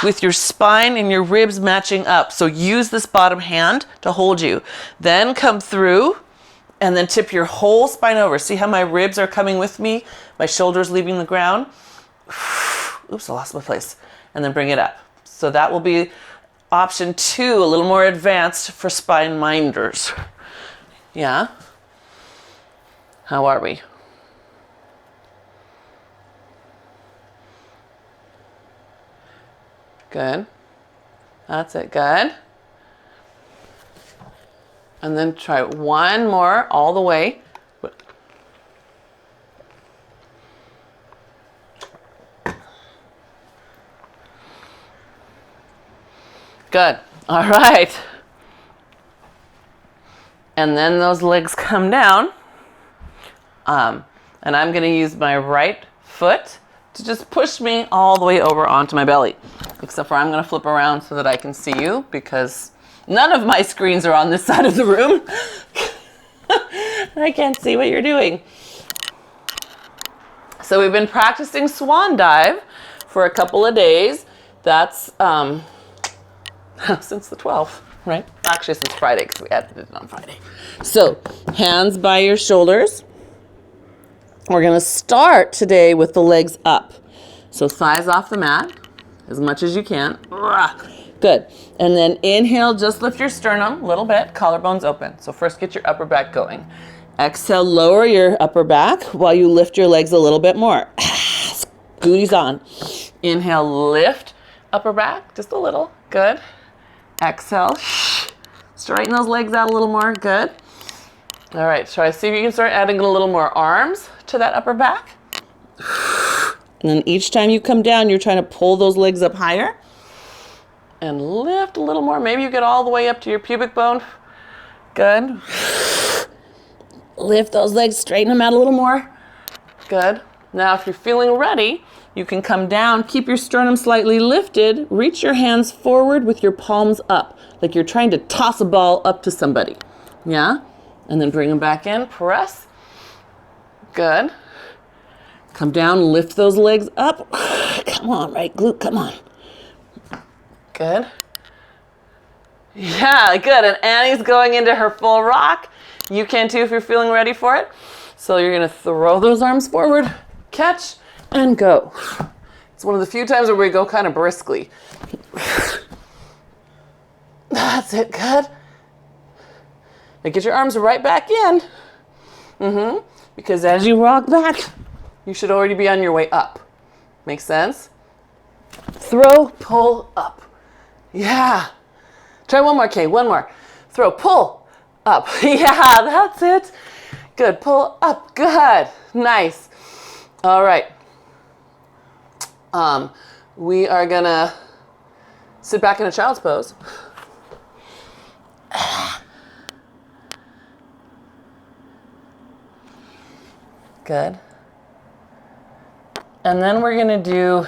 with your spine and your ribs matching up. So use this bottom hand to hold you. Then come through and then tip your whole spine over. See how my ribs are coming with me? My shoulders leaving the ground. Oops, I lost my place. And then bring it up. So that will be option 2, a little more advanced for spine minders. Yeah? How are we? Good. That's it, good. And then try one more all the way. Good. All right. And then those legs come down. And I'm going to use my right foot to just push me all the way over onto my belly. Except for I'm going to flip around so that I can see you, because none of my screens are on this side of the room. I can't see what you're doing. So we've been practicing swan dive for a couple of days. That's since the 12th, right? Actually, since Friday, because we added it on Friday. So, hands by your shoulders. We're going to start today with the legs up. So, thighs off the mat as much as you can. Good. And then inhale, just lift your sternum a little bit, collarbones open. So, first get your upper back going. Exhale, lower your upper back while you lift your legs a little bit more. Scooties on. Inhale, lift upper back just a little. Good. Exhale, straighten those legs out a little more, good. All right, try to see if you can start adding a little more arms to that upper back. And then each time you come down, you're trying to pull those legs up higher. And lift a little more. Maybe you get all the way up to your pubic bone. Good. Lift those legs, straighten them out a little more. Good. Now, if you're feeling ready, you can come down, keep your sternum slightly lifted, reach your hands forward with your palms up, like you're trying to toss a ball up to somebody. Yeah? And then bring them back in, press. Good. Come down, lift those legs up. Come on, right glute, come on. Good. Yeah, good. And Annie's going into her full rock. You can too if you're feeling ready for it. So you're gonna throw those arms forward, catch, and go. It's one of the few times where we go kind of briskly. That's it, good. Now get your arms right back in. Because as you rock back, you should already be on your way up. Make sense? Throw, pull, up. Yeah. Try one more, Kay, one more. Throw, pull, up. Yeah, that's it. Good, pull up, good. Nice. All right. We are gonna sit back in a child's pose. Good. And then we're gonna do,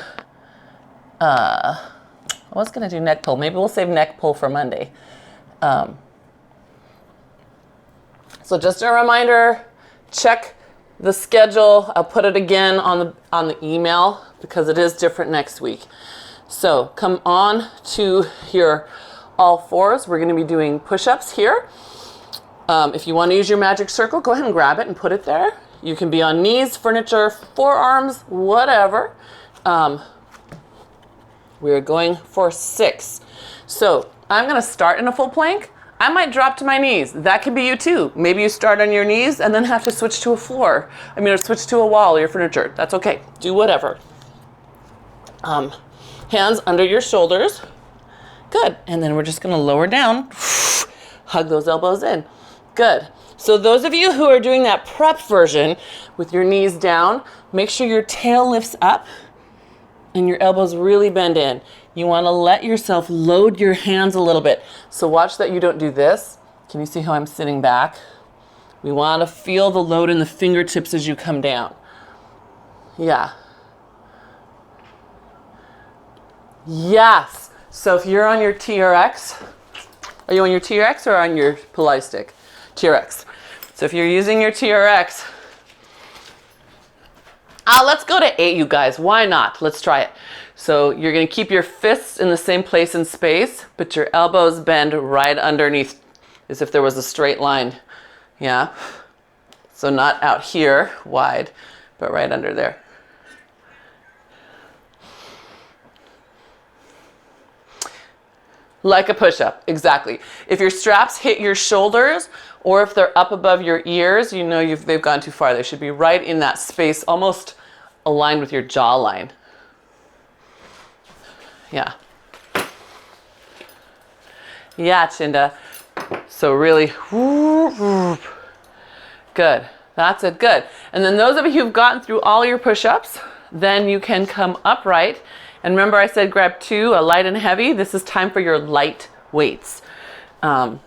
I was gonna do neck pull. Maybe we'll save neck pull for Monday. So just a reminder, check the schedule. I'll put it again on the email because it is different next week. So come on to your all fours. We're going to be doing push-ups here. If you want to use your magic circle, go ahead and grab it and put it there. You can be on knees, furniture, forearms, whatever. We're going for 6. So I'm going to start in a full plank. I might drop to my knees. That could be you too. Maybe you start on your knees and then have to switch to a floor. Or switch to a wall or your furniture. That's okay. Do whatever. Hands under your shoulders. Good. And then we're just going to lower down. Hug those elbows in. Good. So those of you who are doing that prep version with your knees down, make sure your tail lifts up. and your elbows really bend in. You want to let yourself load your hands a little bit. So watch that you don't do this. Can you see how I'm sitting back? We want to feel the load in the fingertips as you come down. Yeah. Yes. So if you're on your TRX, are you on your TRX or on your Pilates stick? TRX. So if you're using your TRX, let's go to 8, you guys. Why not? Let's try it. So you're going to keep your fists in the same place in space, but your elbows bend right underneath as if there was a straight line. Yeah. So not out here wide, but right under there. Like a push-up, exactly. If your straps hit your shoulders or if they're up above your ears, you know they've gone too far. They should be right in that space, almost aligned with your jawline. Yeah. Yeah, Chinda. So really, good. That's it, good. And then those of you who've gotten through all your push-ups, then you can come upright. And remember I said grab 2, a light and heavy. This is time for your light weights. So I'm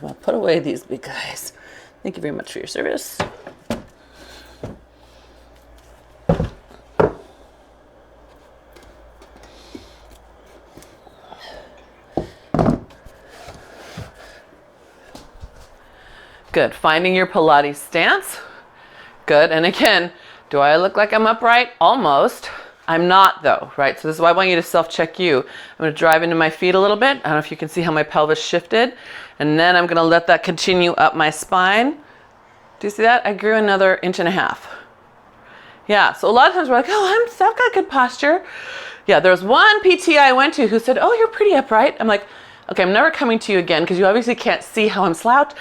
gonna put away these big guys. Thank you very much for your service. Good, finding your Pilates stance. Good, and again, do I look like I'm upright? Almost. I'm not though, right? So this is why I want you to self-check you. I'm gonna drive into my feet a little bit. I don't know if you can see how my pelvis shifted. And then I'm gonna let that continue up my spine. Do you see that? I grew another 1.5 inches. Yeah, so a lot of times we're like, oh, I've got good posture. Yeah, there was one PT I went to who said, oh, you're pretty upright. I'm like, okay, I'm never coming to you again because you obviously can't see how I'm slouching.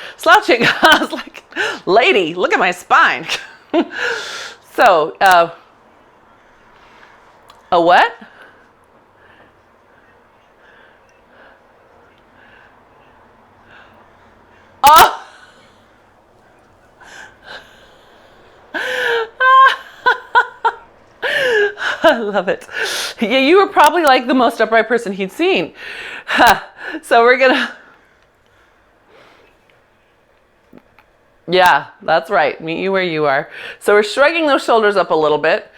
I was like, lady, look at my spine. So, a what? Oh! I love it. Yeah, you were probably like the most upright person he'd seen. So we're gonna... Yeah, that's right. Meet you where you are. So we're shrugging those shoulders up a little bit.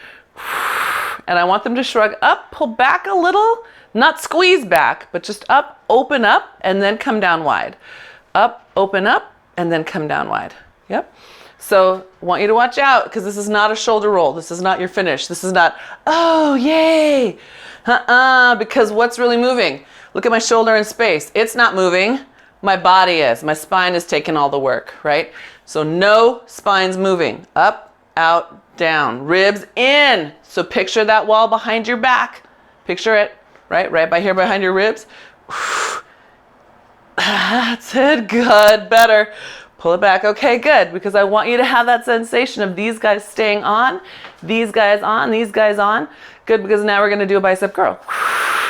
And I want them to shrug up, pull back a little, not squeeze back, but just up, open up, and then come down wide. Up, open up, and then come down wide. Yep. So I want you to watch out because this is not a shoulder roll. This is not your finish. This is not, oh, yay. Because what's really moving? Look at my shoulder in space. It's not moving. My body is. My spine is taking all the work, right? So no spine's moving. Up, out, down. Ribs in. So picture that wall behind your back. Picture it, right? Right by here behind your ribs. That's it. Good. Better. Pull it back. Okay, good. Because I want you to have that sensation of these guys staying on, these guys on, these guys on. Good, because now we're going to do a bicep curl.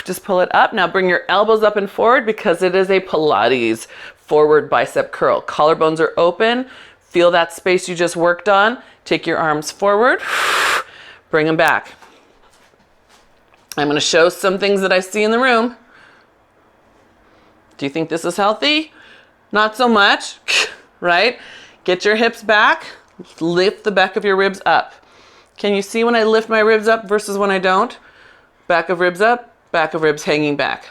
Just pull it up. Now bring your elbows up and forward because it is a Pilates forward bicep curl. Collarbones are open. Feel that space you just worked on. Take your arms forward. Bring them back. I'm going to show some things that I see in the room. Do you think this is healthy? Not so much, right? Get your hips back. Lift the back of your ribs up. Can you see when I lift my ribs up versus when I don't? Back of ribs up, back of ribs hanging back.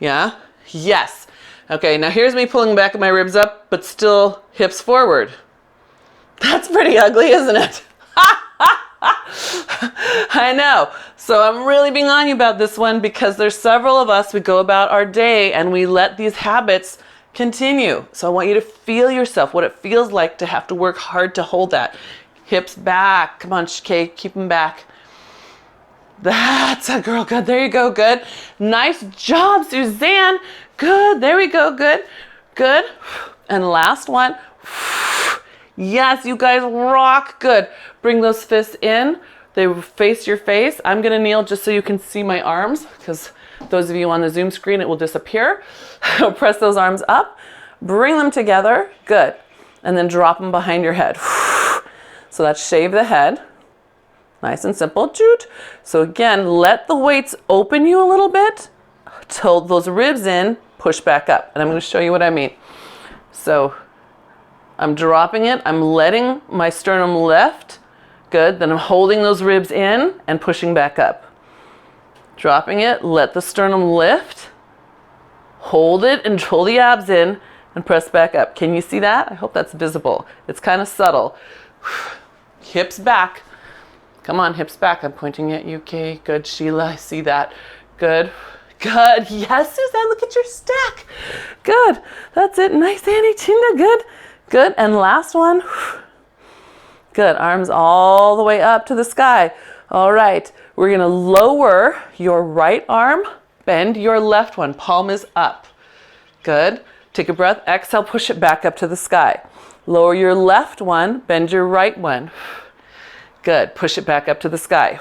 Yeah? Yes. Okay, now here's me pulling back of my ribs up, but still hips forward. That's pretty ugly, isn't it? I know. So I'm really being on you about this one because there's several of us, we go about our day and we let these habits continue. So I want you to feel yourself, what it feels like to have to work hard to hold that. Hips back. Come on, Kay, keep them back. That's a girl. Good. There you go. Good. Nice job, Suzanne. Good. There we go. Good. Good. And last one. Yes, you guys rock. Good. Bring those fists in. They face your face. I'm going to kneel just so you can see my arms because those of you on the Zoom screen, it will disappear. Press those arms up. Bring them together. Good. And then drop them behind your head. So that's shave the head. Nice and simple. So again, let the weights open you a little bit. Tilt those ribs in, push back up. And I'm going to show you what I mean. So I'm dropping it. I'm letting my sternum lift. Good. Then I'm holding those ribs in and pushing back up. Dropping it. Let the sternum lift. Hold it and pull the abs in and press back up. Can you see that? I hope that's visible. It's kind of subtle. Hips back. Come on, hips back. I'm pointing at you. Okay, good, Sheila. I see that. Good. Good. Yes, Suzanne, look at your stack. Good. That's it. Nice, Annie. Chinda. Good. Good. And last one. Good. Arms all the way up to the sky. All right. We're going to lower your right arm. Bend your left one. Palm is up. Good. Take a breath. Exhale. Push it back up to the sky. Lower your left one. Bend your right one. Good. Push it back up to the sky.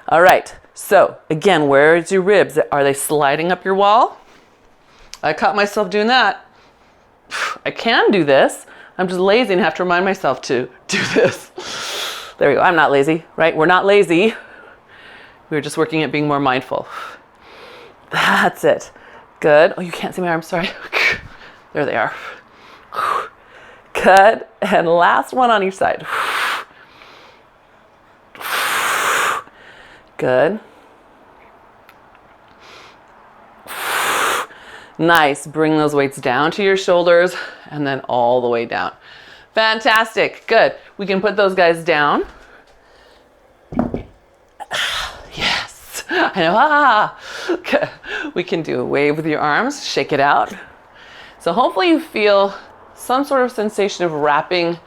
All right. So again, where is your ribs? Are they sliding up your wall? I caught myself doing that. I can do this. I'm just lazy and have to remind myself to do this. There we go. I'm not lazy, right? We're not lazy. We're just working at being more mindful. That's it. Good. Oh, you can't see my arms. Sorry. There they are. Good. And last one on each side. Good. Nice. Bring those weights down to your shoulders and then all the way down. Fantastic. Good. We can put those guys down. Yes. I know. Good. We can do a wave with your arms. Shake it out. So hopefully you feel some sort of sensation of wrapping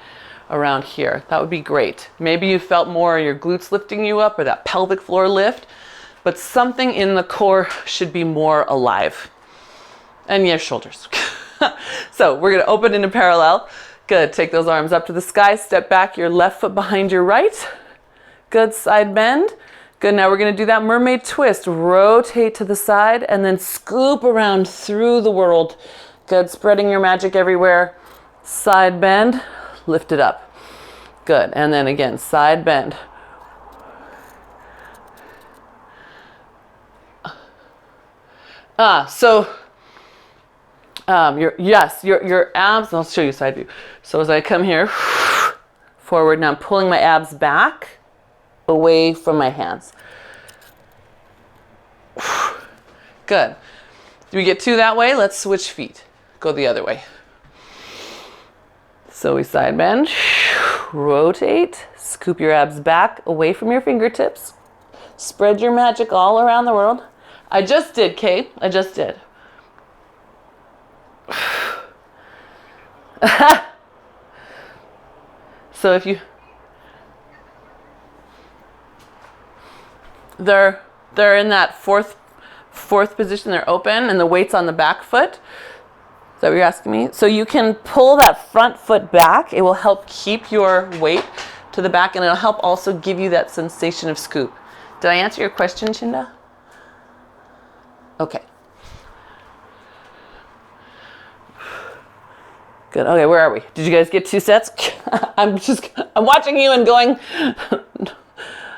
around here. That would be great. Maybe you felt more your glutes lifting you up or that pelvic floor lift, but something in the core should be more alive. And your shoulders. So we're going to open into parallel. Good. Take those arms up to the sky. Step back your left foot behind your right. Good. Side bend. Good. Now we're going to do that mermaid twist. Rotate to the side and then scoop around through the world. Good. Spreading your magic everywhere. Side bend. Lift it up. Good. And then again, side bend. Your abs, I'll show you side view. So as I come here, forward, now I'm pulling my abs back away from my hands. Good. Do we get two that way? Let's switch feet. Go the other way. So we side bend, rotate, scoop your abs back away from your fingertips. Spread your magic all around the world. I just did, Kate. I just did. So if you, they're in that fourth position. They're open, and the weight's on the back foot. Is that what you're asking me? So you can pull that front foot back. It will help keep your weight to the back, and it'll help also give you that sensation of scoop. Did I answer your question, Chinda? Okay. Good. Okay, where are we? Did you guys get 2 sets? I'm watching you and going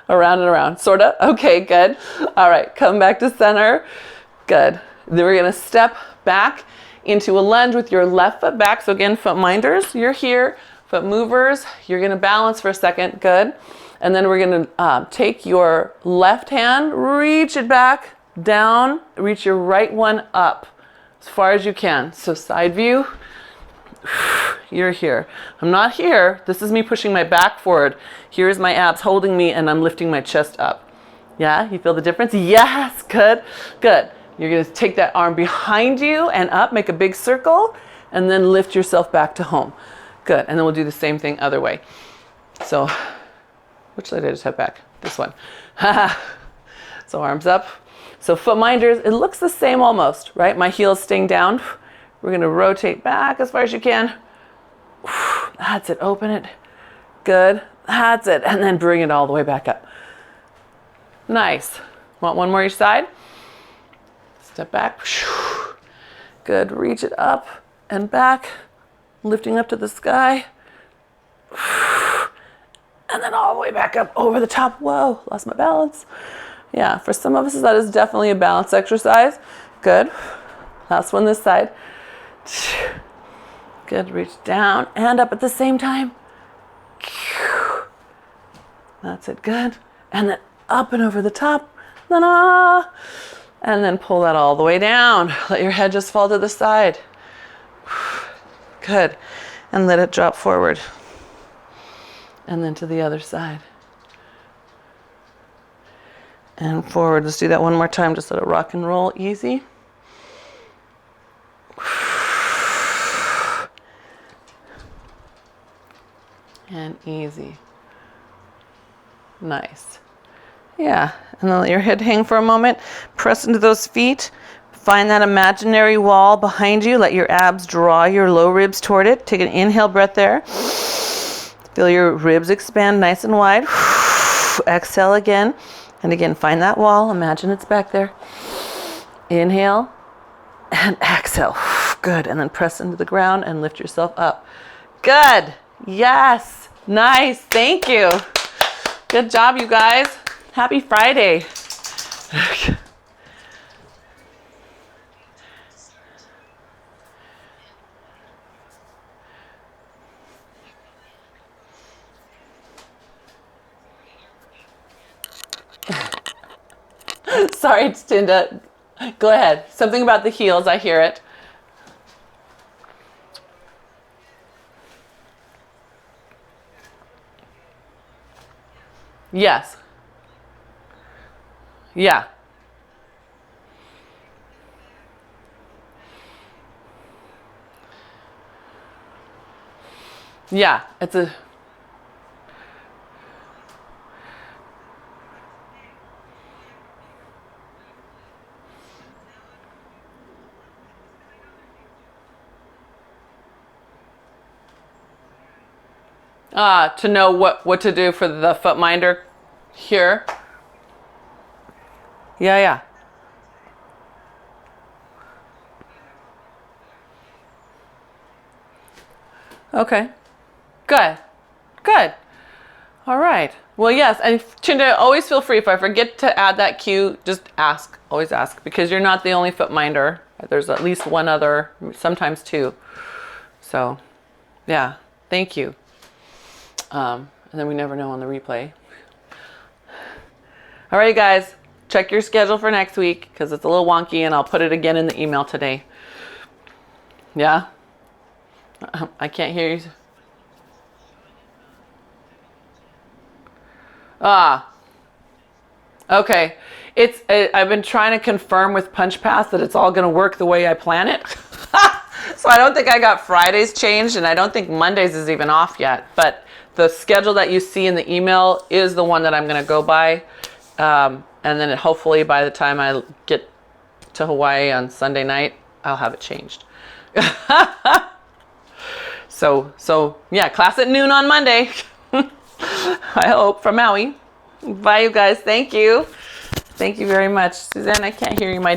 around and around, sort of. Okay, good. All right, come back to center. Good. Then we're gonna step back into a lunge with your left foot back. So again, foot minders, you're here. Foot movers, you're gonna balance for a second. Good. And then we're gonna take your left hand, reach it back, down, reach your right one up as far as you can. So side view, you're here. I'm not here. This is me pushing my back forward. Here's my abs holding me and I'm lifting my chest up. Yeah, you feel the difference? Yes, good, good. You're gonna take that arm behind you and up, make a big circle, and then lift yourself back to home. Good, and then we'll do the same thing other way. So, which side did I just have back? This one. So arms up. So foot minders, it looks the same almost, right? My heel's staying down. We're gonna rotate back as far as you can. That's it, open it. Good, that's it. And then bring it all the way back up. Nice. Want one more each side? Step back. Good, reach it up and back. Lifting up to the sky. and then all the way back up over the top. Whoa, lost my balance. Yeah, for some of us, that is definitely a balance exercise. Good. Last one this side. Good, reach down and up at the same time. That's it, good. And then up and over the top. And then pull that all the way down. Let your head just fall to the side. Good. And let it drop forward. And then to the other side. And forward. Let's do that one more time. Just let it rock and roll easy. And easy. Nice. Yeah. And then let your head hang for a moment. Press into those feet. Find that imaginary wall behind you. Let your abs draw your low ribs toward it. Take an inhale breath there. Feel your ribs expand nice and wide. Exhale again. And again, find that wall. Imagine it's back there. Inhale and exhale. Good. And then press into the ground and lift yourself up. Good. Yes. Nice. Thank you. Good job, you guys. Happy Friday. Sorry, Tinda. Go ahead. Something about the heels. I hear it. Yes. Yeah. Yeah. It's a... to know what to do for the foot minder here. Yeah. Okay. Good. All right. Well, yes. And Chinda, always feel free. If I forget to add that cue, just ask. Always ask. Because you're not the only foot minder. There's at least one other, sometimes two. So, yeah. Thank you. And then we never know on the replay. All right, guys, check your schedule for next week because it's a little wonky, and I'll put it again in the email today. Yeah? I can't hear you. Okay. I've been trying to confirm with Punch Pass that it's all going to work the way I plan it. So I don't think I got Fridays changed, and I don't think Mondays is even off yet. But the schedule that you see in the email is the one that I'm going to go by. And then hopefully by the time I get to Hawaii on Sunday night, I'll have it changed. So yeah, class at noon on Monday. I hope, from Maui. Bye, you guys. Thank you. Thank you very much. Suzanne, I can't hear you. My